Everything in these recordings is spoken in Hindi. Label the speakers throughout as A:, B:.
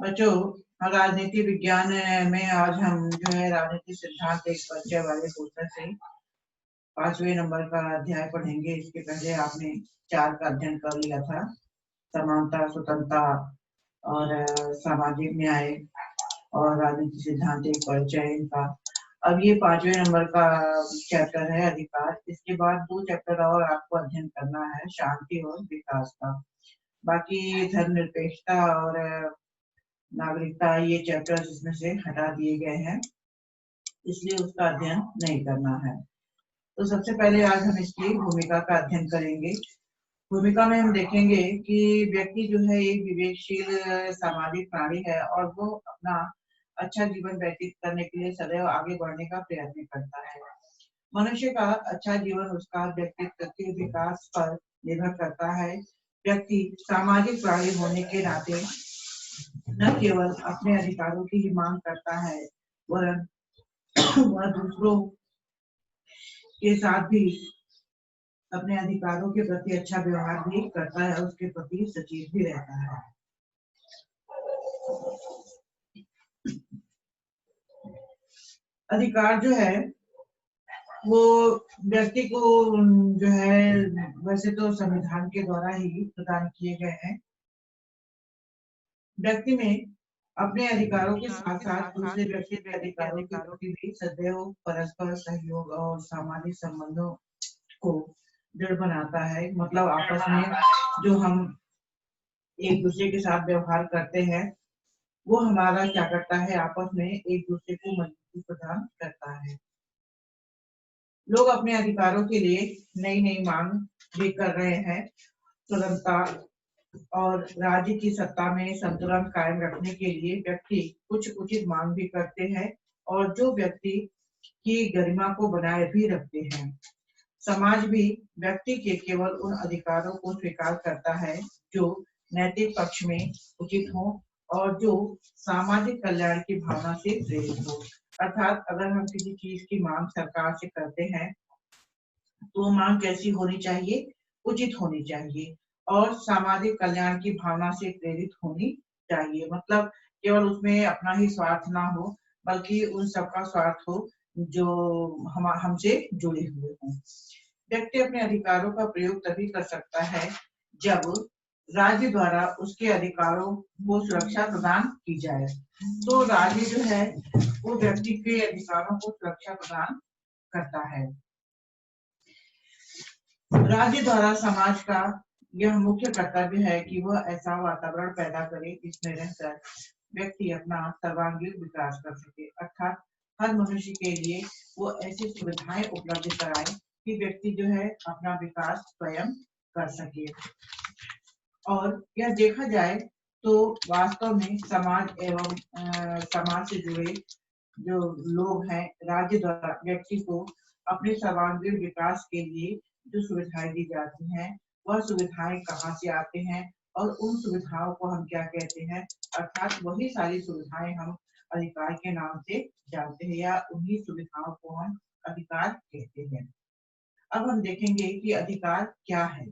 A: बच्चों, राजनीति विज्ञान में आज हम जो है राजनीति सिद्धांत एक परिचय वाले पुस्तक से 5वें नंबर का अध्याय पढ़ेंगे। इसके पहले आपने 4 का अध्ययन कर लिया था, समानता, स्वतंत्रता और सामाजिक न्याय और राजनीति सिद्धांत एक परिचय इनका। अब ये 5वें नंबर का चैप्टर है अधिकार। इसके बाद 2 चैप्टर और आपको अध्ययन करना है, शांति और विकास का। बाकी धर्मनिरपेक्षता और नागरिकता ये चैप्टर्स इसमें से हटा दिए गए हैं, इसलिए उसका अध्ययन नहीं करना है। तो सबसे पहले आज हम इसकी भूमिका का अध्ययन करेंगे। भूमिका में हम देखेंगे कि व्यक्ति जो है एक विवेकशील सामाजिक प्राणी है और वो अपना अच्छा जीवन व्यतीत करने के लिए सदैव आगे बढ़ने का प्रयत्न करता है। मनुष्य का अच्छा जीवन उसका व्यक्तित्व के विकास पर निर्भर करता है। व्यक्ति सामाजिक प्राणी होने के नाते न केवल अपने अधिकारों की ही मांग करता है, वरन वह दूसरों के साथ भी अपने अधिकारों के प्रति अच्छा व्यवहार भी करता है, उसके प्रति सचेत भी रहता है। अधिकार जो है वो व्यक्ति को जो है वैसे तो संविधान के द्वारा ही प्रदान किए गए हैं। व्यक्ति में अपने अधिकारों के साथ साथ दूसरे व्यक्ति के अधिकारों के प्रति भी सदैव परस्पर सहयोग और सामाजिक संबंधों को दृढ़ बनाता है। मतलब आपस में जो हम एक दूसरे के साथ व्यवहार करते हैं वो हमारा क्या करता है, आपस में एक दूसरे को मजबूती प्रदान करता है। लोग अपने अधिकारों के लिए नई नई मांग भी कर रहे हैं। स्वतंत्रता और राज्य की सत्ता में संतुलन कायम रखने के लिए व्यक्ति कुछ उचित मांग भी करते हैं और जो व्यक्ति की गरिमा को बनाए भी रखते हैं। समाज भी व्यक्ति के केवल उन अधिकारों को स्वीकार करता है जो नैतिक पक्ष में उचित हो और जो सामाजिक कल्याण की भावना से प्रेरित हो। अर्थात अगर हम किसी चीज की मांग सरकार से करते हैं तो मांग कैसी होनी चाहिए, उचित होनी चाहिए और सामाजिक कल्याण की भावना से प्रेरित होनी चाहिए। मतलब केवल उसमें अपना ही स्वार्थ ना हो, बल्कि उन सबका स्वार्थ हो जो हमसे जुड़े हुए हों। व्यक्ति अपने अधिकारों का प्रयोग तभी कर सकता है जब राज्य द्वारा उसके अधिकारों को सुरक्षा प्रदान की जाए। तो राज्य जो है वो व्यक्ति के अधिकारों को सुरक्षा प्रदान करता है। राज्य द्वारा समाज का यह मुख्य कर्तव्य है कि वह ऐसा वातावरण पैदा करे जिसमें रहकर व्यक्ति अपना सर्वांगीण विकास कर सके। अर्थात हर मनुष्य के लिए वो ऐसी सुविधाएं उपलब्ध कराए कि व्यक्ति जो है अपना विकास स्वयं कर सके। और यह देखा जाए तो वास्तव में समाज एवं समाज से जुड़े जो लोग हैं, राज्य द्वारा व्यक्ति को अपने सर्वांगीण विकास के लिए जो सुविधाएं दी जाती हैं वह सुविधाएं कहाँ से आते हैं और उन सुविधाओं को हम क्या कहते हैं। अर्थात वही सारी सुविधाएं हम अधिकार के नाम से जानते हैं या उन्हीं सुविधाओं को हम अधिकार कहते हैं। अब हम देखेंगे कि अधिकार क्या है,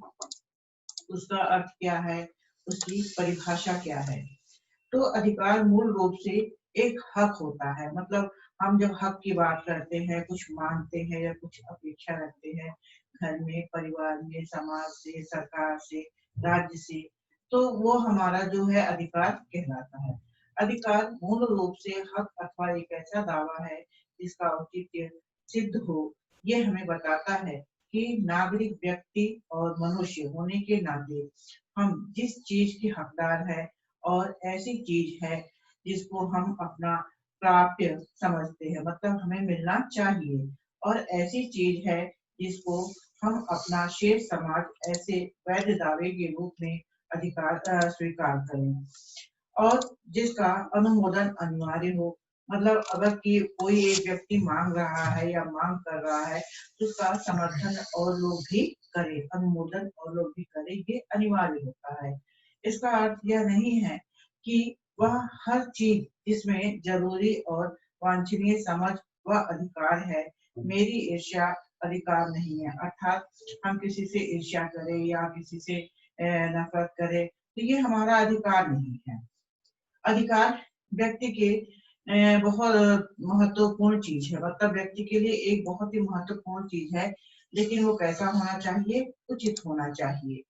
A: उसका अर्थ क्या है, उसकी परिभाषा क्या है। तो अधिकार मूल रूप से एक हक होता है। मतलब हम जब हक की बात करते हैं, कुछ मांगते हैं या कुछ अपेक्षा रखते हैं घर में, परिवार में, समाज से, सरकार से, राज्य से, तो वो हमारा जो है अधिकार कहलाता है। अधिकार मूल रूप से हक अथवा एक ऐसा दावा है जिसका औचित्य सिद्ध हो। ये हमें बताता है कि नागरिक व्यक्ति और मनुष्य होने के नाते हम जिस चीज के हकदार है और ऐसी चीज है जिसको हम अपना प्राप्य समझते हैं, मतलब हमें मिलना चाहिए, और ऐसी चीज है जिसको हम अपना शेष समाज ऐसे वैध दावे के रूप में अधिकार स्वीकार करें और जिसका अनुमोदन अनिवार्य हो। मतलब अगर कि कोई एक व्यक्ति मांग रहा है या मांग कर रहा है तो उसका समर्थन और लोग भी करें, अनुमोदन और लोग भी करें, ये अनिवार्य होता है। इसका अर्थ यह नहीं है कि वह हर चीज जिसमें जरूरी और वांछनीय समझ व अधिकार है, मेरी ईर्ष्या अधिकार नहीं है। अर्थात हम किसी से ईर्ष्या करें या किसी से नफरत करें तो ये हमारा अधिकार नहीं है। अधिकार व्यक्ति के बहुत महत्वपूर्ण चीज है, मतलब व्यक्ति के लिए एक बहुत ही महत्वपूर्ण चीज है, लेकिन वो कैसा होना चाहिए? उचित होना चाहिए।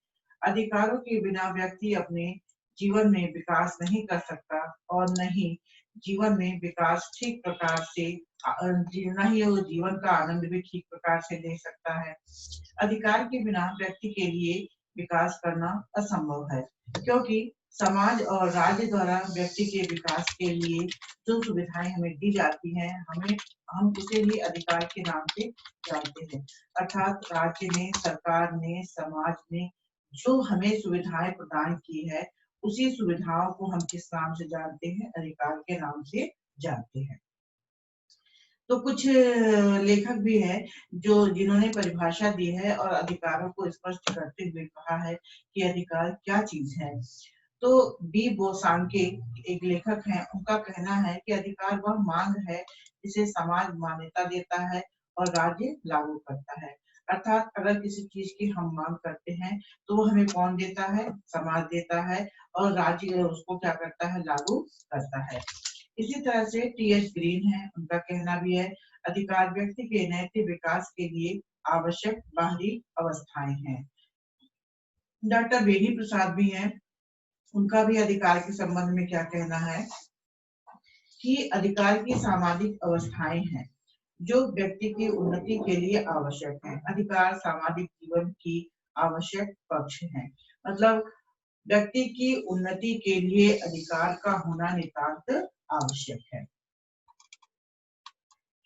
A: अधिकारों के बिना व्यक्ति अपने जीवन में विकास नहीं कर सकता और न ही जीवन में विकास ठीक प्रकार से न ही वो जीवन का आनंद भी ठीक प्रकार से ले सकता है। अधिकार के बिना व्यक्ति के लिए विकास करना असंभव है, क्योंकि समाज और राज्य द्वारा व्यक्ति के विकास के लिए जो सुविधाएं हमें दी जाती हैं, हम उसे ही अधिकार के नाम से जानते हैं। अर्थात राज्य ने, सरकार ने, समाज ने जो हमें सुविधाएं प्रदान की है, उसी सुविधाओं को हम किस नाम से जानते हैं? अधिकार के नाम से जानते हैं। तो कुछ लेखक भी हैं जो जिन्होंने परिभाषा दी है और अधिकारों को स्पष्ट करते हुए कहा है कि अधिकार क्या चीज है। तो डी बोसांके एक लेखक हैं, उनका कहना है कि अधिकार वह मांग है जिसे समाज मान्यता देता है और राज्य लागू करता है। अर्थात अगर किसी चीज की हम मांग करते हैं तो वो हमें कौन देता है? समाज देता है, और राज्य उसको क्या करता है? लागू करता है। इसी तरह से टी.एच. ग्रीन है, उनका कहना भी है अधिकार व्यक्ति के नैतिक विकास के लिए आवश्यक बाहरी अवस्थाएं हैं। डॉक्टर बेनी प्रसाद भी हैं, उनका भी अधिकार के संबंध में क्या कहना है कि अधिकार की सामाजिक अवस्थाएं हैं जो व्यक्ति की उन्नति के लिए आवश्यक है। अधिकार सामाजिक जीवन की आवश्यक पक्ष है, मतलब व्यक्ति की उन्नति के लिए अधिकार का होना नितांत आवश्यक है।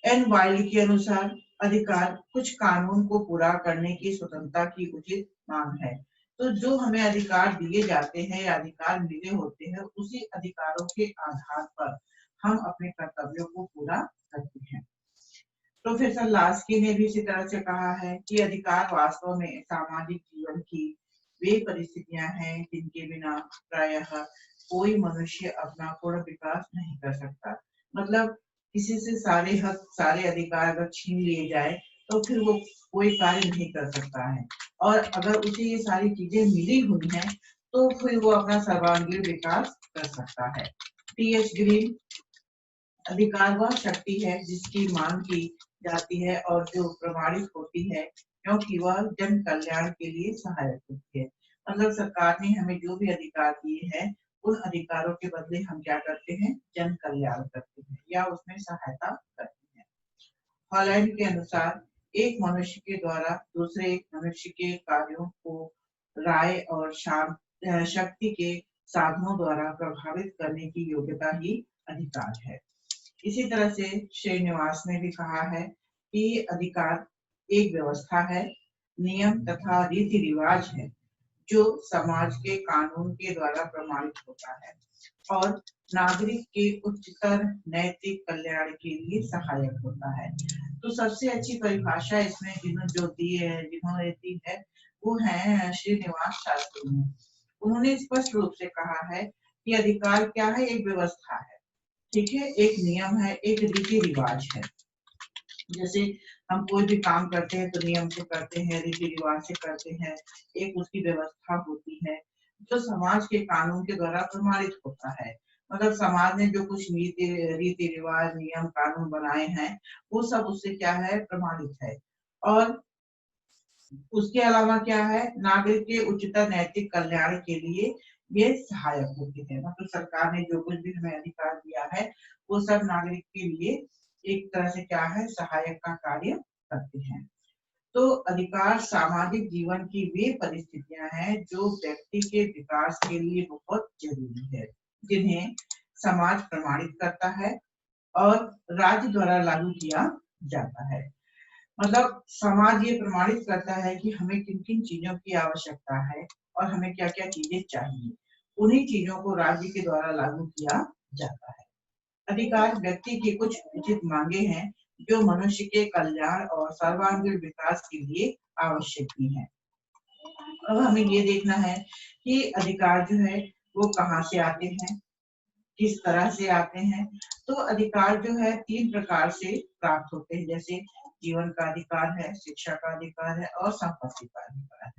A: एन वाइल्ड के अनुसार अधिकार कुछ कानून को पूरा करने की स्वतंत्रता की उचित मांग है। तो जो हमें अधिकार दिए जाते हैं या अधिकार मिले होते हैं, उसी अधिकारों के आधार पर हम अपने कर्तव्यों को पूरा करते हैं। प्रोफेसर लास्की ने भी इसी तरह से कहा है कि अधिकार वास्तव में सामाजिक जीवन की वे परिस्थितियां हैं जिनके बिना प्रायः कोई मनुष्य अपना पूर्ण विकास नहीं कर सकता। मतलब किसी से सारे हक, सारे अधिकार अगर छीन लिए जाए तो फिर वो कोई कार्य नहीं कर सकता है, और अगर उसे ये सारी चीजें मिली हुई हैं तो फिर वो अपना सर्वांगीण विकास कर सकता है। टी.एच. ग्रीन, अधिकार वह शक्ति है जिसकी मांग की जाती है और जो प्रमाणित होती है क्योंकि वह जन कल्याण के लिए सहायक होती है। मतलब सरकार ने हमें जो भी अधिकार दिए हैं, उन अधिकारों के बदले हम क्या करते हैं? जन कल्याण करते हैं या उसमें सहायता करते हैं। हॉलैंड के अनुसार एक मनुष्य के द्वारा दूसरे मनुष्य के कार्यों को राय और शक्ति के साधनों द्वारा प्रभावित करने की योग्यता ही अधिकार है। इसी तरह से श्रीनिवास ने भी कहा है कि अधिकार एक व्यवस्था है, नियम तथा रीति रिवाज है जो समाज के कानून के द्वारा प्रमाणित होता है और नागरिक के उच्चतर नैतिक कल्याण के लिए सहायक होता है। तो सबसे अच्छी परिभाषा इसमें जिन्होंने दी है वो है श्रीनिवास शास्त्री ने। उन्होंने स्पष्ट रूप से कहा है कि अधिकार क्या है? एक व्यवस्था है, ठीक है, एक नियम है, एक रीति रिवाज है। जैसे हम कोई भी काम करते हैं तो नियम से करते हैं, रीति रिवाज से करते हैं, एक उसकी व्यवस्था होती है जो समाज के कानून के द्वारा प्रमाणित होता है। मतलब समाज ने जो कुछ रीति रिवाज, नियम, कानून बनाए हैं, वो सब उससे क्या है? प्रमाणित है। और उसके अलावा क्या है? नागरिक के उच्चतर नैतिक कल्याण के लिए ये सहायक होते हैं। मतलब सरकार ने जो कुछ भी हमें अधिकार दिया है, वो सब नागरिक के लिए एक तरह से क्या है? सहायक का कार्य करते हैं। तो अधिकार सामाजिक जीवन की वे परिस्थितियां हैं जो व्यक्ति के विकास के लिए बहुत जरूरी है, जिन्हें समाज प्रमाणित करता है और राज्य द्वारा लागू किया जाता है। मतलब समाज ये प्रमाणित करता है कि हमें किन किन चीजों की आवश्यकता है और हमें क्या क्या चीजें चाहिए, उन्हीं चीजों को राज्य के द्वारा लागू किया जाता है। अधिकार व्यक्ति की कुछ उचित मांगे हैं जो मनुष्य के कल्याण और सर्वांगीण विकास के लिए आवश्यक भी है। अब हमें ये देखना है कि अधिकार जो है वो कहाँ से आते हैं, किस तरह से आते हैं। तो अधिकार जो है 3 प्रकार से प्राप्त होते हैं, जैसे जीवन का अधिकार है, शिक्षा का अधिकार है और संपत्ति का अधिकार है।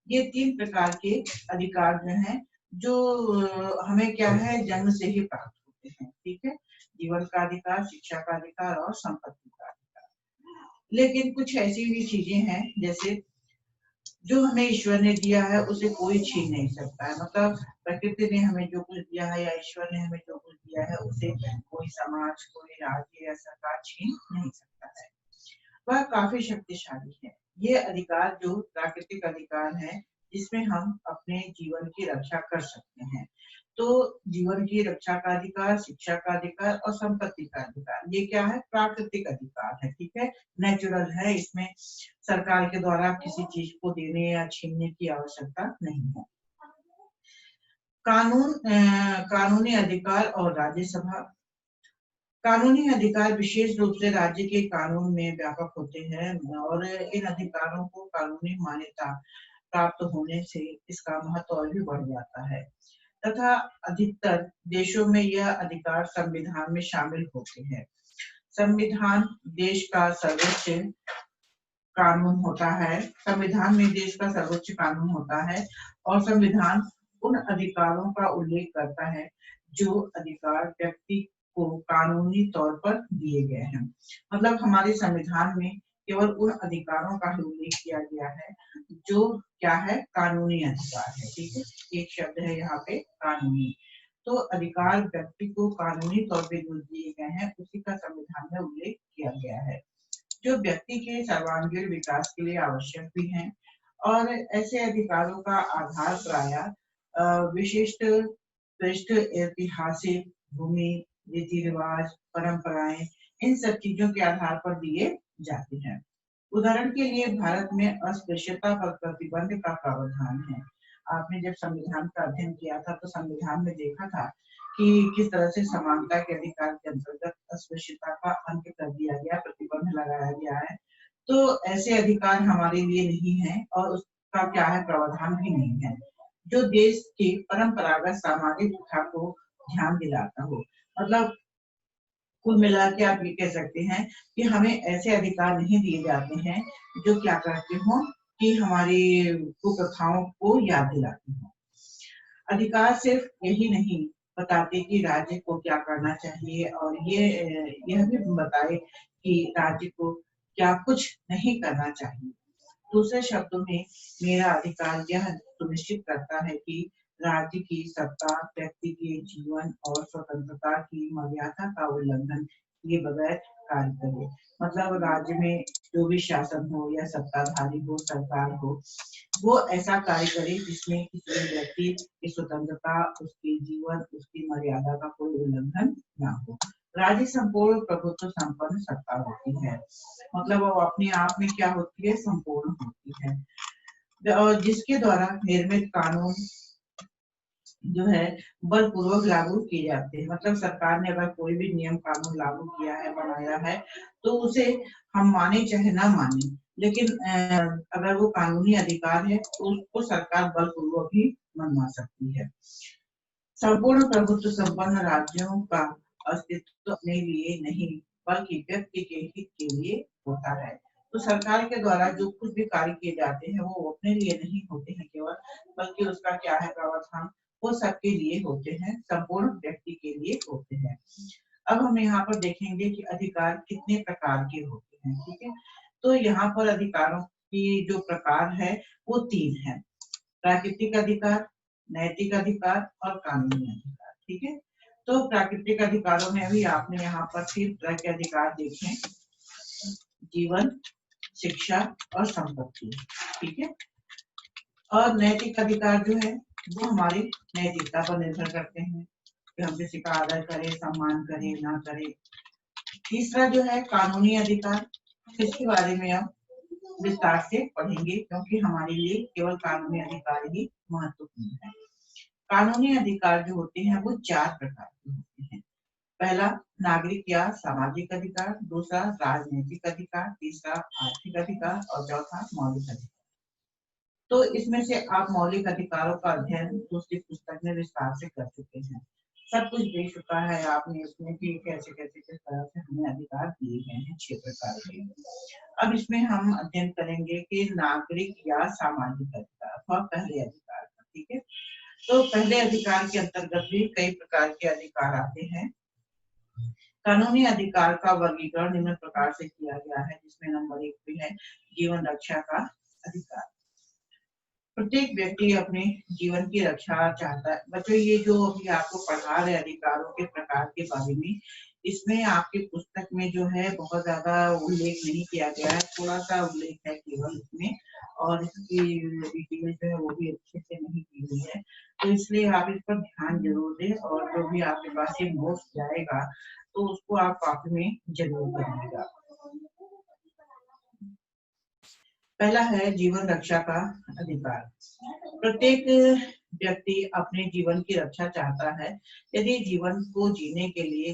A: ये 3 प्रकार के अधिकार जो हैं जो हमें क्या है जन्म से ही प्राप्त होते हैं, ठीक है। जीवन का अधिकार, शिक्षा का अधिकार और संपत्ति का अधिकार। लेकिन कुछ ऐसी भी चीजें हैं जैसे जो हमें ईश्वर ने दिया है उसे कोई छीन नहीं सकता है। मतलब प्रकृति ने हमें जो कुछ दिया है या ईश्वर ने हमें जो कुछ दिया है उसे कोई समाज, कोई राज्य या सरकार छीन नहीं सकता है। वह काफी शक्तिशाली है। ये अधिकार जो प्राकृतिक अधिकार है जिसमें हम अपने जीवन की रक्षा कर सकते हैं। तो जीवन की रक्षा का अधिकार, शिक्षा का अधिकार और संपत्ति का अधिकार, ये क्या है? प्राकृतिक अधिकार है, ठीक है। नेचुरल है, इसमें सरकार के द्वारा किसी चीज को देने या छीनने की आवश्यकता नहीं है। कानूनी अधिकार और राज्यसभा। कानूनी अधिकार विशेष रूप से राज्य के कानून में व्यापक होते हैं और इन अधिकारों को कानूनी मान्यता प्राप्त होने से इसका महत्व और भी बढ़ जाता है तथा अधिकतर देशों में यह अधिकार संविधान में शामिल होते हैं। संविधान देश का सर्वोच्च कानून होता है। संविधान में देश का सर्वोच्च कानून होता है और संविधान उन अधिकारों का उल्लेख करता है जो अधिकार व्यक्ति को कानूनी तौर पर दिए गए हैं। मतलब हमारे संविधान में केवल उन अधिकारों का ही उल्लेख किया गया है जो क्या है? कानूनी अधिकार है, ठीक है। एक शब्द है यहाँ पे कानूनी। तो अधिकार व्यक्ति को कानूनी तौर पे जो दिए गए हैं उसी का संविधान में उल्लेख किया गया है, जो व्यक्ति के सर्वांगीण विकास के लिए आवश्यक भी हैं। और ऐसे अधिकारों का आधार प्रायः विशिष्ट पृष्ठ, ऐतिहासिक भूमि, रीति रिवाज, परंपराएं, इन सब चीजों के आधार पर दिए जाते हैं। उदाहरण के लिए भारत में अस्पृश्यता पर प्रतिबंध का प्रावधान है। आपने जब संविधान का अध्ययन किया था तो संविधान में देखा था कि किस तरह से समानता के अधिकार के अंतर्गत अस्पृश्यता का अंत कर दिया गया, प्रतिबंध लगाया गया है। तो ऐसे अधिकार हमारे लिए नहीं है और उसका क्या है? प्रावधान भी नहीं है जो देश के परंपरागत सामाजिक प्रथा को ध्यान दिलाता हो। मतलब कुल मिला के आप ये कह सकते हैं कि हमें ऐसे अधिकार नहीं दिए जाते हैं जो क्या करते हो कि हमारी कुप्रथाओं को याद दिलाते हो। अधिकार सिर्फ यही नहीं बताते कि राज्य को क्या करना चाहिए और यह भी बताए कि राज्य को क्या कुछ नहीं करना चाहिए। दूसरे शब्दों में मेरा अधिकार यह सुनिश्चित करता है कि राज्य की सत्ता व्यक्ति के जीवन और स्वतंत्रता की मर्यादा का उल्लंघन किए बगैर कार्य करे। मतलब राज्य में जो भी शासन हो या सत्ताधारी हो, सरकार हो, वो ऐसा कार्य करे जिसमें किसी व्यक्ति की स्वतंत्रता, उसके जीवन, उसकी मर्यादा का कोई उल्लंघन ना हो। राज्य संपूर्ण प्रभुत्व संपन्न सत्ता होती है। मतलब वो अपने आप में क्या होती है? संपूर्ण होती है और जिसके द्वारा निर्मित कानून जो है बलपूर्वक लागू किए जाते हैं। मतलब सरकार ने अगर कोई भी नियम कानून लागू किया है, बनाया है, तो उसे हम माने चाहे ना माने, लेकिन अगर वो कानूनी अधिकार है तो उसको सरकार बलपूर्वक भी मनवा सकती है। संपूर्ण प्रभुत्व संपन्न राज्यों का अस्तित्व अपने लिए नहीं बल्कि व्यक्ति के हित के लिए होता है। तो सरकार के द्वारा जो कुछ भी कार्य किए जाते हैं वो अपने लिए नहीं होते हैं केवल, बल्कि उसका क्या है? प्रावधान वो सबके लिए होते हैं, संपूर्ण व्यक्ति के लिए होते हैं। अब हम यहाँ पर देखेंगे कि अधिकार कितने प्रकार के होते हैं, ठीक है। तो यहाँ पर अधिकारों की जो प्रकार है वो 3 है। प्राकृतिक अधिकार, नैतिक अधिकार और कानूनी अधिकार, ठीक है। तो प्राकृतिक अधिकारों में अभी आपने यहाँ पर 3 तरह के अधिकार देखे, जीवन, शिक्षा और संपत्ति, ठीक है। और नैतिक अधिकार जो है वो हमारी नैतिकता पर निर्भर करते हैं कि हम किसी का आदर करें, सम्मान करें, ना करें। तीसरा जो है कानूनी अधिकार, इसके बारे में हम विस्तार से पढ़ेंगे क्योंकि हमारे लिए केवल कानूनी अधिकार ही महत्वपूर्ण है। कानूनी अधिकार जो होते हैं वो 4 प्रकार के होते हैं। पहला नागरिक या सामाजिक अधिकार, दूसरा राजनीतिक अधिकार, तीसरा आर्थिक अधिकार और चौथा मौलिक अधिकार। तो इसमें से आप मौलिक अधिकारों का अध्ययन दूसरी पुस्तक में विस्तार से कर चुके हैं, सब कुछ देख चुका है आपने उसमें कि कैसे कैसे किस तरह से हमें अधिकार दिए गए हैं 6 प्रकार के। अब इसमें हम अध्ययन करेंगे कि नागरिक या सामाजिक अधिकार और पहले अधिकार का, ठीक है। तो पहले अधिकार के अंतर्गत भी कई प्रकार के अधिकार आते हैं। कानूनी अधिकार का वर्गीकरण निम्न प्रकार से किया गया है, जिसमें नंबर 1 पे है जीवन रक्षा का अधिकार। प्रत्येक व्यक्ति अपने जीवन की रक्षा चाहता है। बच्चों, ये जो अभी आपको पढ़ा रहे अधिकारों के प्रकार के बारे में, इसमें आपकी पुस्तक में जो है बहुत ज्यादा उल्लेख नहीं किया गया है, थोड़ा सा उल्लेख है केवल इसमें, और इसकी डिटेल जो है वो भी अच्छे से नहीं की हुई है। तो इसलिए आप इस पर ध्यान जरूर दें, और जो भी आपके पास ये नोट्स जाएगा तो उसको आप कॉपी में जरूर करिएगा। पहला है जीवन रक्षा का अधिकार। प्रत्येक व्यक्ति अपने जीवन की रक्षा चाहता है। यदि जीवन को जीने के लिए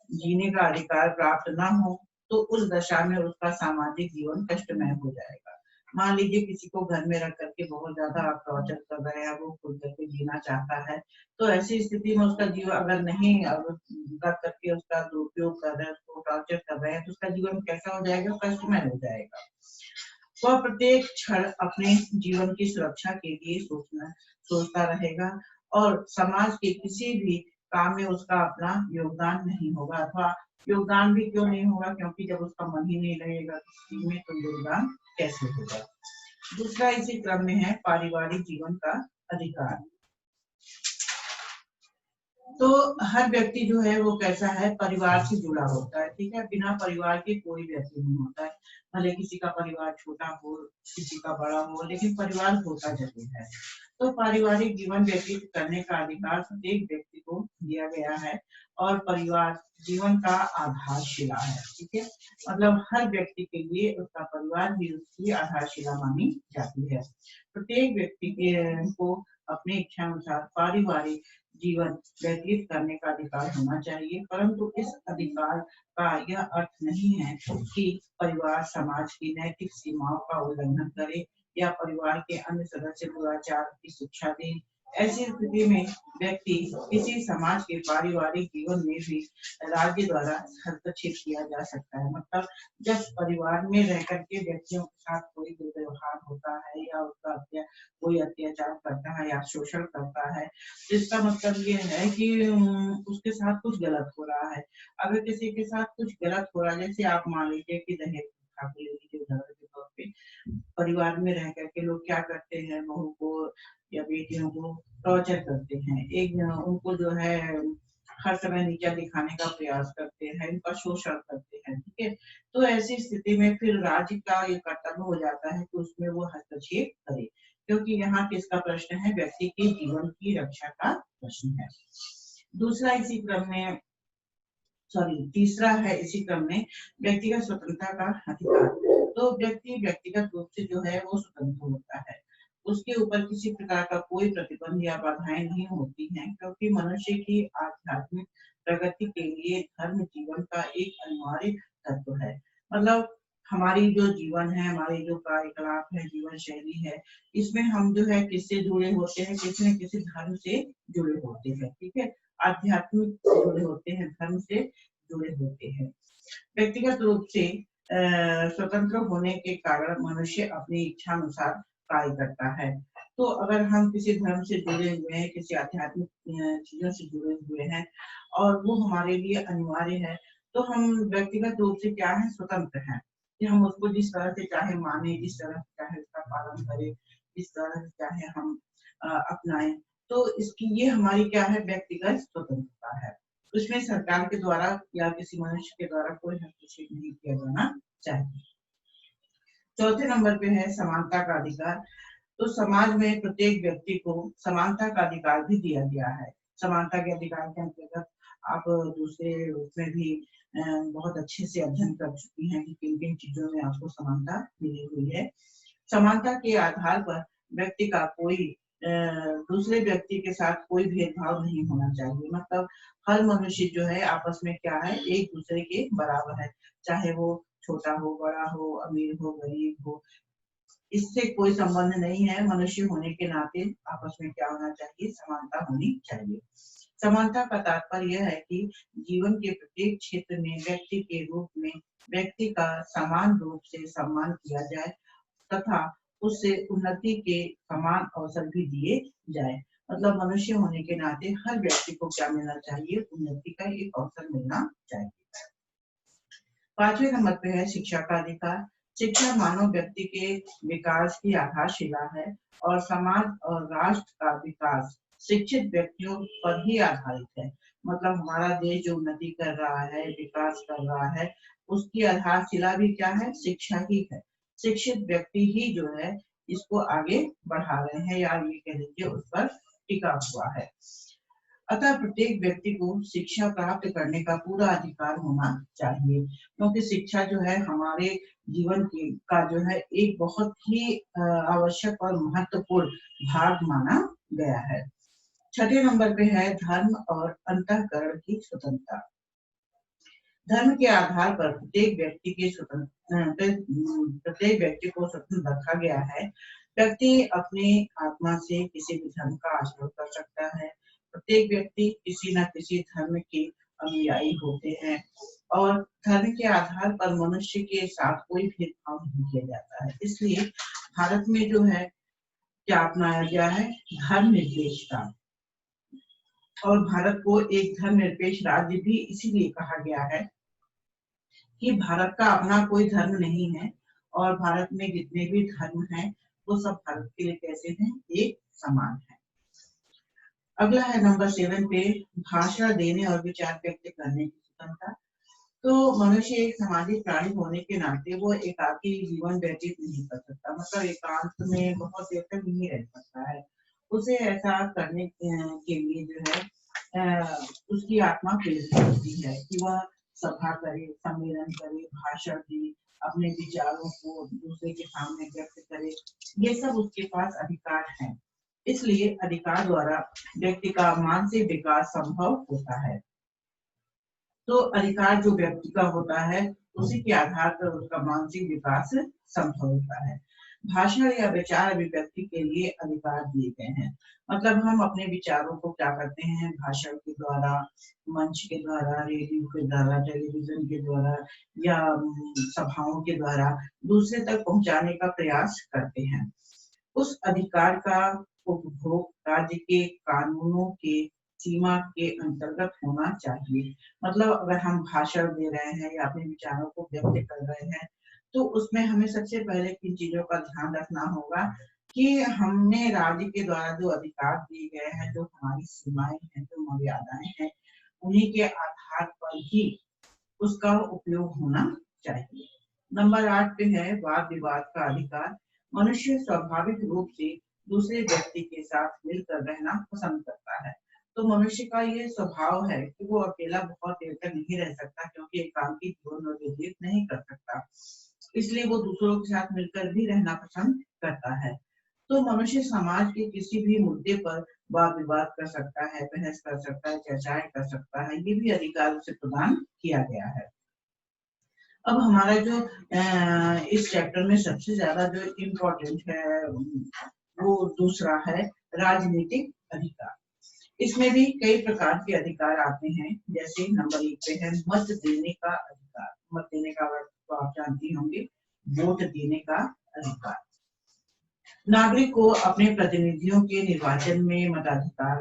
A: जीने का अधिकार प्राप्त न हो तो उस दशा में उसका सामाजिक जीवन कष्टमय हो जाएगा। मान लीजिए किसी को घर में रख करके बहुत ज्यादा आप टॉर्चर कर रहे हैं, वो खुल करके जीना चाहता है, तो ऐसी स्थिति में उसका जीवन अगर नहीं रख करके उसका दुरुपयोग कर रहे हैं, उसको टॉर्चर कर रहे हैं, तो उसका जीवन कैसा हो जाएगा? कष्टमय हो जाएगा। वह प्रत्येक क्षण अपने जीवन की सुरक्षा के लिए सोचता रहेगा, और समाज के किसी भी काम में उसका अपना योगदान नहीं होगा, अथवा योगदान भी क्यों नहीं होगा, क्योंकि जब उसका मन ही नहीं रहेगा किसी में तो योगदान कैसे होगा। दूसरा इसी क्रम में है पारिवारिक जीवन का अधिकार। तो हर व्यक्ति जो है वो कैसा है? परिवार से जुड़ा होता है, ठीक है। बिना परिवार के कोई व्यक्ति नहीं होता है, भले किसी का परिवार छोटा हो, किसी का बड़ा हो, लेकिन परिवार होता जरूर है। तो पारिवारिक जीवन व्यतीत करने का अधिकार प्रत्येक व्यक्ति को दिया गया है, और परिवार जीवन का आधारशिला है, ठीक है। मतलब हर व्यक्ति के लिए उसका परिवार ही उसकी आधारशिला मानी जाती है। प्रत्येक व्यक्ति को अपनी इच्छा अनुसार पारिवारिक जीवन व्यतीत करने का अधिकार होना चाहिए, परंतु इस अधिकार का यह अर्थ नहीं है कि परिवार समाज की नैतिक सीमाओं का उल्लंघन करे या परिवार के अन्य सदस्य दुराचार की शिक्षा दे। ऐसी स्थिति में व्यक्ति किसी समाज के पारिवारिक जीवन में भी राज्य द्वारा हस्तक्षेप किया जा सकता है। मतलब जब परिवार में रह करके व्यक्तियों के साथ कोई दुर्व्यवहार होता है या उसका कोई अत्याचार करता है या शोषण करता है, तो इसका मतलब ये है कि उसके साथ कुछ गलत हो रहा है। अगर किसी के साथ कुछ गलत हो रहा है, जैसे आप मान लीजिए कि दहेज प्रथा को ले लीजिए उदाहरण के तौर पे, परिवार में रह करके लोग क्या करते हैं, बहू को या बेटियों को टॉर्चर करते हैं, उनको जो है हर समय नीचा दिखाने का प्रयास करते हैं, इनका शोषण करते हैं, ठीक है। तो ऐसी स्थिति में फिर राज्य का ये कर्तव्य हो जाता है कि उसमें वो हस्तक्षेप करे, क्योंकि यहाँ किसका प्रश्न है? व्यक्ति के जीवन की रक्षा का प्रश्न है। दूसरा इसी क्रम में तीसरा है इसी क्रम में व्यक्तिगत स्वतंत्रता का अधिकार। तो व्यक्ति व्यक्तिगत रूप से जो है वो स्वतंत्र होता है, उसके ऊपर किसी प्रकार का कोई प्रतिबंध या बाधाएं नहीं होती हैं, क्योंकि मनुष्य की आध्यात्मिक प्रगति के लिए धर्म जीवन का एक अनिवार्य तत्व है। मतलब हमारी जो जीवन है, हमारी जो कार्यकलाप है, जीवन शैली है, इसमें हम जो है किससे जुड़े होते हैं? किसी न किसी धर्म से जुड़े होते हैं, ठीक है। आध्यात्मिक से जुड़े होते हैं, धर्म से जुड़े होते हैं। व्यक्तिगत रूप से स्वतंत्र होने के कारण मनुष्य अपनी इच्छा अनुसार कार्य करता है। तो अगर हम किसी धर्म से जुड़े हुए हैं, किसी आध्यात्मिक चीजों से जुड़े हुए हैं और वो हमारे लिए अनिवार्य है, तो हम व्यक्तिगत रूप से क्या है? स्वतंत्र हैं, कि हम उसको जिस तरह से चाहे माने, जिस तरह से चाहे उसका पालन करें, जिस तरह से चाहे हम अपनाएं। तो इसकी ये हमारी क्या है? व्यक्तिगत स्वतंत्रता है। उसमें सरकार के द्वारा या किसी मनुष्य के द्वारा कोई हस्तक्षेप नहीं किया जाना चाहिए। चौथे नंबर पे है समानता का अधिकार। तो समाज में प्रत्येक व्यक्ति को समानता का अधिकार भी दिया गया है। समानता के अधिकार के अंतर्गत आप दूसरे उसमें भी बहुत अच्छे से अध्ययन कर चुकी हैं कि किन किन चीजों में आपको समानता मिली हुई है। समानता के आधार पर व्यक्ति का कोई दूसरे व्यक्ति के साथ कोई भेदभाव नहीं होना चाहिए। मतलब हर मनुष्य जो है आपस में क्या है? एक दूसरे के बराबर है, चाहे वो छोटा हो, बड़ा हो, अमीर हो, गरीब हो, इससे कोई संबंध नहीं है। मनुष्य होने के नाते आपस में क्या होना चाहिए? समानता होनी चाहिए। समानता का तात्पर्य यह है कि जीवन के प्रत्येक क्षेत्र में व्यक्ति के रूप में व्यक्ति का समान रूप से सम्मान किया जाए तथा उससे उन्नति के समान अवसर भी दिए जाए। मतलब मनुष्य होने के नाते हर व्यक्ति को क्या मिलना चाहिए, उन्नति का एक अवसर मिलना चाहिए। 5वें नंबर पे है शिक्षा का अधिकार। शिक्षा मानव व्यक्ति के विकास की आधारशिला है और समाज और राष्ट्र का विकास शिक्षित व्यक्तियों पर ही आधारित है। मतलब हमारा देश जो उन्नति कर रहा है, विकास कर रहा है, उसकी आधारशिला भी क्या है, शिक्षा ही है। शिक्षित व्यक्ति ही जो है इसको आगे बढ़ा रहे हैं, या ये कह लीजिए उस पर टिका हुआ है। अतः प्रत्येक व्यक्ति को शिक्षा प्राप्त करने का पूरा अधिकार होना चाहिए, क्योंकि शिक्षा जो है हमारे जीवन की का जो है एक बहुत ही आवश्यक और महत्वपूर्ण भाग माना गया है। 6ठे नंबर पे है धर्म और अंतःकरण की स्वतंत्रता। धर्म के आधार पर प्रत्येक व्यक्ति को स्वतंत्र रखा गया है। व्यक्ति अपनी आत्मा से किसी भी धर्म का आचरण कर सकता है। प्रत्येक व्यक्ति किसी न किसी धर्म के अनुयायी होते हैं और धर्म के आधार पर मनुष्य के साथ कोई भेदभाव नहीं किया जाता है। इसलिए भारत में जो है क्या अपनाया गया है, धर्मनिरपेक्षता। और भारत को एक धर्मनिरपेक्ष राज्य भी इसीलिए कहा गया है कि भारत का अपना कोई धर्म नहीं है और भारत में जितने भी धर्म हैं वो सब भारत के लिए कैसे हैं, एक समान है। अगला है नंबर 7 पे भाषण देने और विचार व्यक्त करने की स्वतंत्रता। तो मनुष्य एक सामाजिक प्राणी होने के नाते वो एकाकी जीवन व्यतीत नहीं कर सकता, मतलब एकांत में बहुत देर तक नहीं रह सकता है। उसे ऐसा करने के लिए जो है उसकी आत्मा प्रेरित होती है कि वह सभा करे, सम्मेलन करे, भाषण दे, अपने विचारों को दूसरे के सामने व्यक्त करे। ये सब उसके पास अधिकार है। इसलिए अधिकार द्वारा व्यक्ति का मानसिक विकास संभव होता है। तो अधिकार जो व्यक्ति का होता है उसी के आधार पर उसका मानसिक विकास संभव होता है। भाषण या विचार अभिव्यक्ति के लिए अधिकार दिए गए हैं। मतलब हम अपने विचारों को क्या करते हैं, भाषण के द्वारा, मंच के द्वारा, रेडियो के द्वारा, टेलीविजन के द्वारा या सभाओं के द्वारा दूसरे तक पहुंचाने का प्रयास करते हैं। उस अधिकार का उपभोग राज्य के कानूनों के सीमा के अंतर्गत होना चाहिए। मतलब अगर हम भाषण दे रहे हैं या अपने विचारों को व्यक्त कर रहे हैं तो उसमें हमें सबसे पहले किन चीजों का ध्यान रखना होगा कि हमने राज्य के द्वारा जो अधिकार दिए गए हैं, जो हमारी सीमाएं हैं, जो मर्यादाएं हैं, उन्हीं के आधार पर ही उसका उपयोग होना चाहिए। नंबर 8 पे है वाद विवाद का अधिकार। मनुष्य स्वाभाविक रूप से दूसरे व्यक्ति के साथ मिलकर रहना पसंद करता है। तो मनुष्य का ये स्वभाव है कि वो अकेला बहुत देर तक नहीं रह सकता, क्योंकि एकांकी जीवन व्यतीत नहीं कर सकता, इसलिए वो दूसरों के साथ मिलकर भी रहना पसंद करता है। तो मनुष्य समाज के किसी भी मुद्दे पर वाद विवाद कर सकता है, बहस कर सकता है, चर्चाएं कर सकता है, ये भी अधिकार उसे प्रदान किया गया है। अब हमारा जो इस चैप्टर में सबसे ज्यादा जो इम्पोर्टेंट है वो दूसरा है राजनीतिक अधिकार। इसमें भी कई प्रकार के अधिकार आते हैं। जैसे नंबर 1 पे है मत देने का अधिकार। मत देने का अर्थ तो आप जानती होंगे, वोट देने का अधिकार। नागरिक को अपने प्रतिनिधियों के निर्वाचन में मताधिकार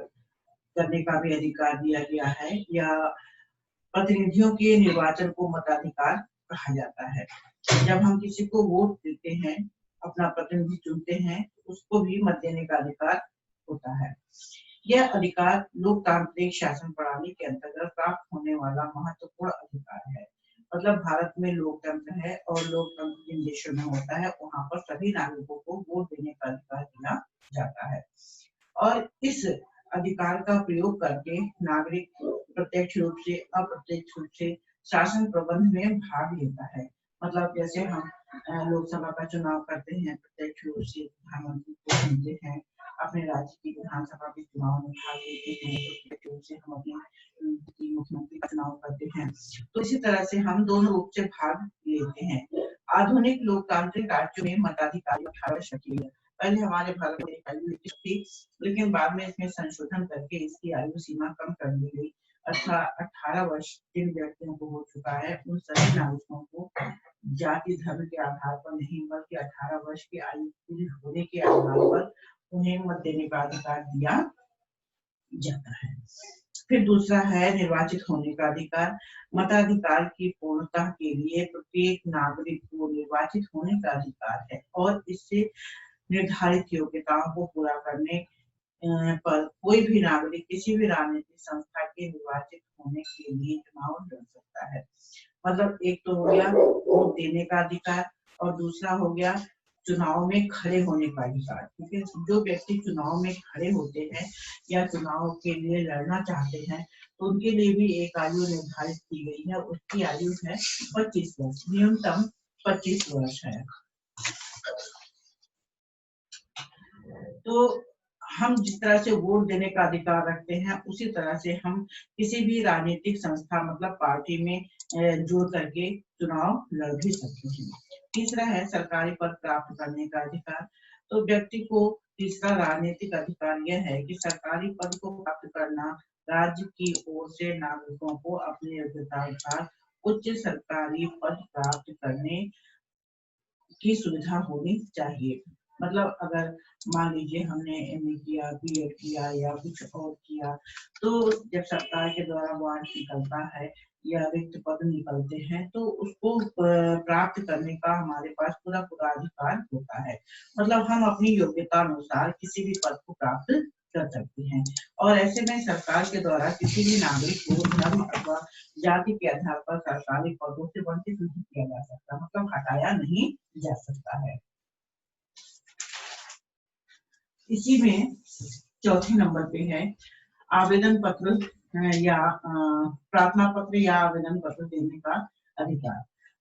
A: करने का भी अधिकार दिया गया है, या प्रतिनिधियों के निर्वाचन को मताधिकार कहा जाता है। जब हम किसी को वोट देते हैं, अपना प्रतिनिधि चुनते हैं, उसको भी मत देने का अधिकार होता है। यह अधिकार लोकतांत्रिक शासन प्रणाली के अंतर्गत प्राप्त होने वाला महत्वपूर्ण अधिकार है। मतलब भारत में लोकतंत्र है और लोकतंत्र जिन देशों में होता है वहां पर सभी नागरिकों को वोट देने का अधिकार दिया जाता है और इस अधिकार का प्रयोग करके नागरिक प्रत्यक्ष रूप से अप्रत्यक्ष रूप से शासन प्रबंध में भाग लेता है। मतलब जैसे हम लोकसभा का चुनाव करते हैं, प्रत्यक्ष रूप से प्रधानमंत्री को चुनते हैं, अपने राज्य की विधानसभा के चुनाव में भाग लेते हैं, तो प्रत्यक्ष रूप से हम अपने मुख्यमंत्री का चुनाव करते हैं। तो इसी तरह से हम दोनों रूप से भाग लेते हैं। आधुनिक लोकतांत्रिक राज्यों में मताधिकार 18 वर्ष की है। पहले हमारे भारत में एक आयु थी, लेकिन बाद में इसमें संशोधन करके इसकी आयु सीमा कम कर दी गई। 18 वर्ष जिन व्यक्तियों को हो चुका है उन सभी नागरिकों को जाति धर्म के आधार पर नहीं, बल्कि 18 वर्ष की आयु पूरी होने के आधार पर उन्हें मत देने का अधिकार दिया जाता है। फिर दूसरा है निर्वाचित होने का अधिकार। मताधिकार की पूर्णता के लिए प्रत्येक नागरिक को निर्वाचित होने का अधिकार है और इससे निर्धारित योग्यताओं को पूरा करने पर कोई भी नागरिक किसी भी राजनीतिक संस्था के निर्वाचित होने के लिए चुनाव लड़ सकता है। मतलब एक तो हो गया वोट देने का अधिकार और दूसरा हो गया चुनाव में खड़े होने का अधिकार। ठीक है, जो व्यक्ति चुनाव में खड़े होते हैं या चुनाव के लिए लड़ना चाहते हैं तो उनके लिए भी एक आयु निर्धारित की गई है। उसकी आयु है 25 वर्ष, न्यूनतम 25 वर्ष है। तो हम जिस तरह से वोट देने का अधिकार रखते हैं उसी तरह से हम किसी भी राजनीतिक संस्था मतलब पार्टी में जुड़ करके चुनाव लड़ भी सकते हैं। तीसरा है सरकारी पद प्राप्त करने का अधिकार। तो व्यक्ति को तीसरा राजनीतिक अधिकार यह है कि सरकारी पद को प्राप्त करना राज्य की ओर से नागरिकों को अपनी योग्यता अनुसार उच्च सरकारी पद प्राप्त करने की सुविधा होनी चाहिए। मतलब अगर मान लीजिए हमने एमए किया, बीएड किया या कुछ और किया, तो जब सरकार के द्वारा वार्ड निकलता है या रिक्त पद निकलते हैं तो उसको प्राप्त करने का हमारे पास पूरा पूरा अधिकार होता है। मतलब हम अपनी योग्यता अनुसार किसी भी पद को प्राप्त कर सकते हैं और ऐसे में सरकार के द्वारा किसी भी नागरिक को धर्म अथवा जाति के आधार पर सरकारी पदों से वंचित नहीं किया जा सकता, मतलब हटाया नहीं जा सकता है। इसी में चौथे नंबर पे है आवेदन पत्र या प्रार्थना पत्र या आवेदन पत्र देने का अधिकार।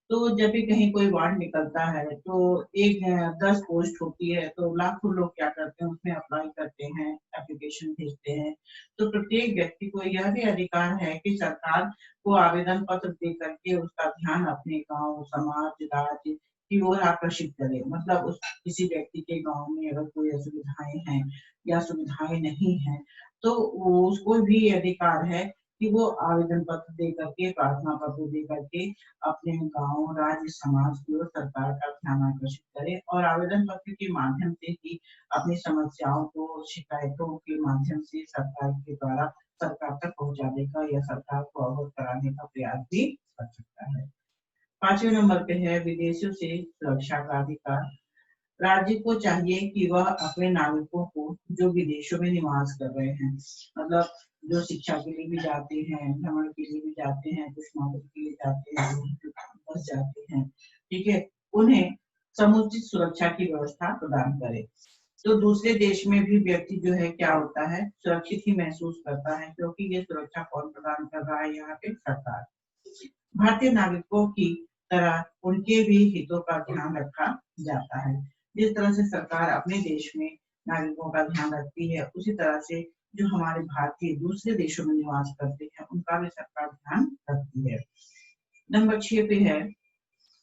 A: तो जब भी कहीं कोई वार्ड निकलता है तो एक 10 पोस्ट होती है तो लाखों लोग क्या करते हैं उसमें अप्लाई करते हैं, एप्लीकेशन भेजते हैं। तो प्रत्येक व्यक्ति को यह भी अधिकार है कि सरकार को आवेदन पत्र दे करके उसका ध्यान अपने गांव, समाज, राज्य की ओर आकर्षित करे। मतलब उस किसी व्यक्ति के गांव में अगर कोई असुविधाएं हैं या सुविधाएं नहीं है तो उसको भी अधिकार है कि वो आवेदन पत्र दे करके, प्रार्थना पत्र दे करके अपने गांव, राज्य, समाज की ओर सरकार का ध्यान आकर्षित करे और आवेदन पत्र के माध्यम से ही अपनी समस्याओं को, शिकायतों के माध्यम से सरकार के द्वारा सरकार तक पहुंचाने का या सरकार को अवगत कराने का प्रयास भी कर सकता है। 5वें नंबर पे है विदेशियों से सुरक्षा का अधिकार। राज्य को चाहिए कि वह अपने नागरिकों को जो विदेशों में निवास कर रहे हैं, मतलब जो शिक्षा के लिए भी जाते हैं, भ्रमण के लिए भी जाते हैं, कुछ नौकरी के लिए जाते हैं, बस जाते हैं, ठीक है, उन्हें समुचित सुरक्षा की व्यवस्था प्रदान करे। तो दूसरे देश में भी व्यक्ति जो है क्या होता है सुरक्षित ही महसूस करता है क्योंकि ये सुरक्षा कौन प्रदान कर रहा है, यहाँ पे सरकार। भारतीय नागरिकों की तरह उनके भी हितों का ध्यान रखा जाता है। जिस तरह से सरकार अपने देश में नागरिकों का ध्यान रखती है उसी तरह से जो हमारे भारतीय दूसरे देशों में निवास करते हैं उनका भी सरकार ध्यान रखती है। नंबर 6 पे है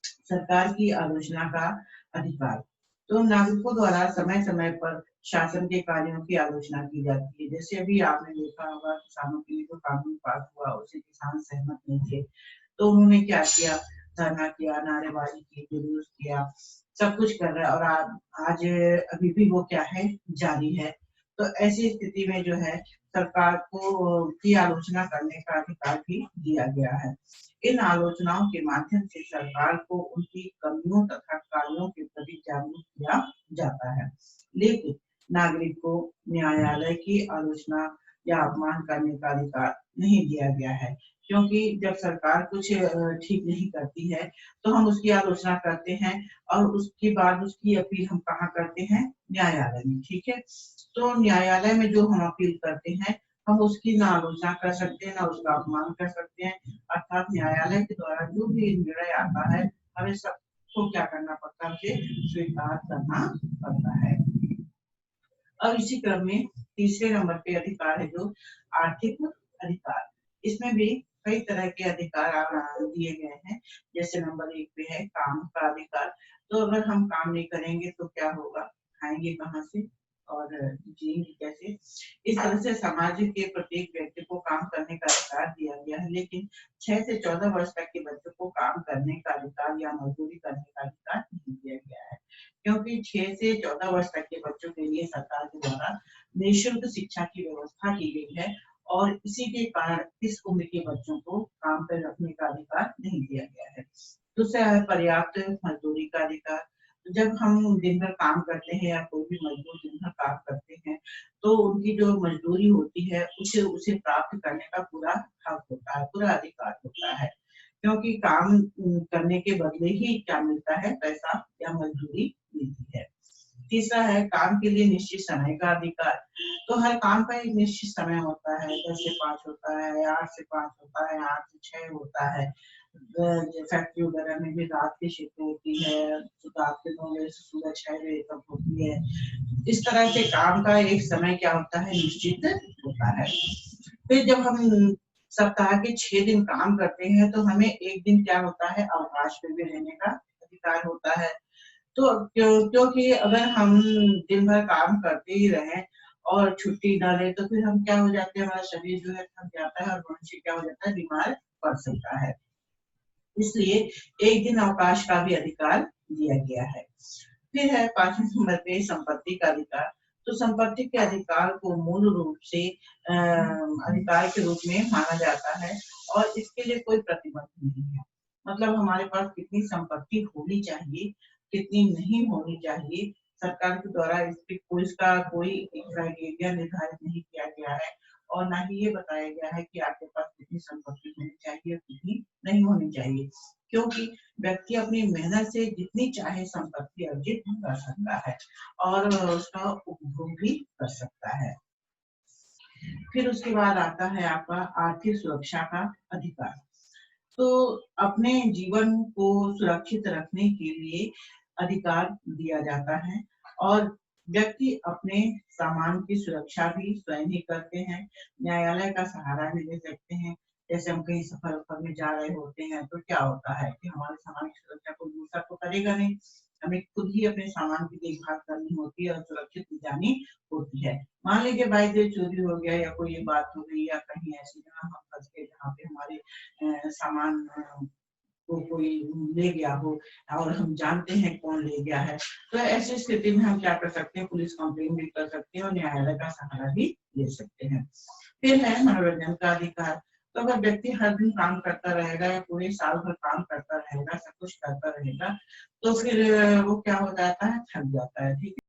A: सरकार की आलोचना का अधिकार। तो नागरिकों द्वारा समय समय पर शासन के कार्यों की आलोचना की जाती है। जैसे अभी आपने देखा होगा किसानों के लिए जो कानून पास हुआ उससे किसान सहमत नहीं थे तो उन्होंने क्या किया, धरना किया, नारेबाजी की, जुलूस किया, सब कुछ कर रहा है और आज अभी भी वो क्या है जारी है। तो ऐसी स्थिति में जो है सरकार को की आलोचना करने का अधिकार भी दिया गया है। इन आलोचनाओं के माध्यम से सरकार को उनकी कमियों तथा कार्यों के प्रति जागरूक किया जाता है। लेकिन नागरिक को न्यायालय की आलोचना या अपमान करने का अधिकार नहीं दिया गया है क्योंकि जब सरकार कुछ ठीक नहीं करती है तो हम उसकी आलोचना करते हैं और उसके बाद उसकी अपील हम कहाँ करते हैं, न्यायालय में। ठीक है, तो न्यायालय में जो हम अपील करते हैं हम उसकी ना आलोचना कर सकते हैं ना उसका अपमान कर सकते हैं। अर्थात न्यायालय के द्वारा जो भी निर्णय आता है हमें सबको क्या करना पड़ता है, उसे स्वीकार करना पड़ता है। अब इसी क्रम में तीसरे नंबर पे अधिकार है जो आर्थिक अधिकार। इसमें भी कई तरह के अधिकार दिए गए हैं। जैसे नंबर 1 पे है काम का अधिकार। तो अगर हम काम नहीं करेंगे तो क्या होगा, खाएंगे कहाँ से और जिएंगे कैसे। इस तरह से समाज के प्रत्येक व्यक्ति को काम करने का अधिकार दिया गया है, लेकिन 6 से 14 वर्ष तक के बच्चों को काम करने का अधिकार या मजदूरी करने का अधिकार नहीं दिया गया है क्योंकि 6 से 14 वर्ष तक के बच्चों के लिए सरकार के द्वारा निःशुल्क शिक्षा की व्यवस्था की गई है और इसी के कारण इस उम्र के बच्चों को काम पर रखने का अधिकार नहीं दिया गया है। दूसरा है पर्याप्त मजदूरी का अधिकार। जब हम दिन भर काम करते हैं या कोई भी मजदूर दिन भर काम करते हैं, तो उनकी जो मजदूरी होती है उसे उसे प्राप्त करने का पूरा हक होता है, पूरा अधिकार होता है। क्योंकि काम करने के बदले ही क्या मिलता है, पैसा या मजदूरी मिलती है। तीसरा है काम के लिए निश्चित समय का अधिकार। तो हर काम का एक निश्चित समय होता है, 10 से 5 होता है, 8 से 5 होता है, 8 से 6 होता है। फैक्ट्री वगैरह में भी रात की शिफ्ट होती है, तो रात के 9 बजे से सुबह 6 बजे तक होती है। इस तरह से काम का एक समय क्या होता है, निश्चित होता है। फिर जब हम सप्ताह के 6 दिन काम करते हैं, तो हमें 1 दिन क्या होता है, अवकाश पे भी रहने का अधिकार होता है। तो क्योंकि अगर हम दिन भर काम करते ही रहें और छुट्टी ना लें, तो फिर हम क्या हो जाते हैं, हमारा शरीर जो है थक जाता है और मनुष्य क्या हो जाता है, बीमार पड़ सकता है। इसलिए 1 दिन अवकाश का भी अधिकार दिया गया है। फिर है 5वें नंबर पे संपत्ति का अधिकार। तो संपत्ति के अधिकार को मूल रूप से अधिकार के रूप में माना जाता है और इसके लिए कोई प्रतिबंध नहीं है। मतलब हमारे पास कितनी संपत्ति होनी चाहिए, कितनी नहीं होनी चाहिए, सरकार के द्वारा इसका कोई क्राइटेरिया निर्धारित नहीं किया गया है और ना ही ये बताया गया है कि आपके पास कितनी संपत्ति होनी चाहिए, कितनी नहीं होनी चाहिए। क्योंकि व्यक्ति अपनी मेहनत से जितनी चाहे संपत्ति अर्जित कर सकता है और उसका उपभोग भी कर सकता है। फिर उसके बाद आता है आपका आर्थिक सुरक्षा का अधिकार। तो अपने जीवन को सुरक्षित रखने के लिए अधिकार दिया जाता है और व्यक्ति अपने सामान की सुरक्षा भी स्वयं ही करते हैं, न्यायालय का सहारा भी ले सकते हैं। जैसे हम कहीं सफर में जा रहे होते हैं, तो क्या होता है कि हमारे सामान की सुरक्षा कोई दूसरा तो करेगा नहीं, हमें खुद ही अपने सामान की देखभाल करनी होती है और सुरक्षित ले जानी होती है। मान लीजिए बाई चांस चोरी हो गया या कोई ये बात हो गई या कहीं ऐसी जगह हम फंस गए जहाँ पे हमारे सामान को कोई ले गया हो और हम जानते हैं कौन ले गया है, तो ऐसी स्थिति में हम क्या कर सकते हैं, पुलिस कंप्लेन भी कर सकते हैं और न्यायालय का सहारा भी ले सकते हैं। फिर है मनोरंजन का अधिकार। तो अगर व्यक्ति हर दिन काम करता रहेगा या पूरे साल भर काम करता रहेगा, सब कुछ करता रहेगा, तो फिर वो क्या हो जाता है, थक जाता है, ठीक है।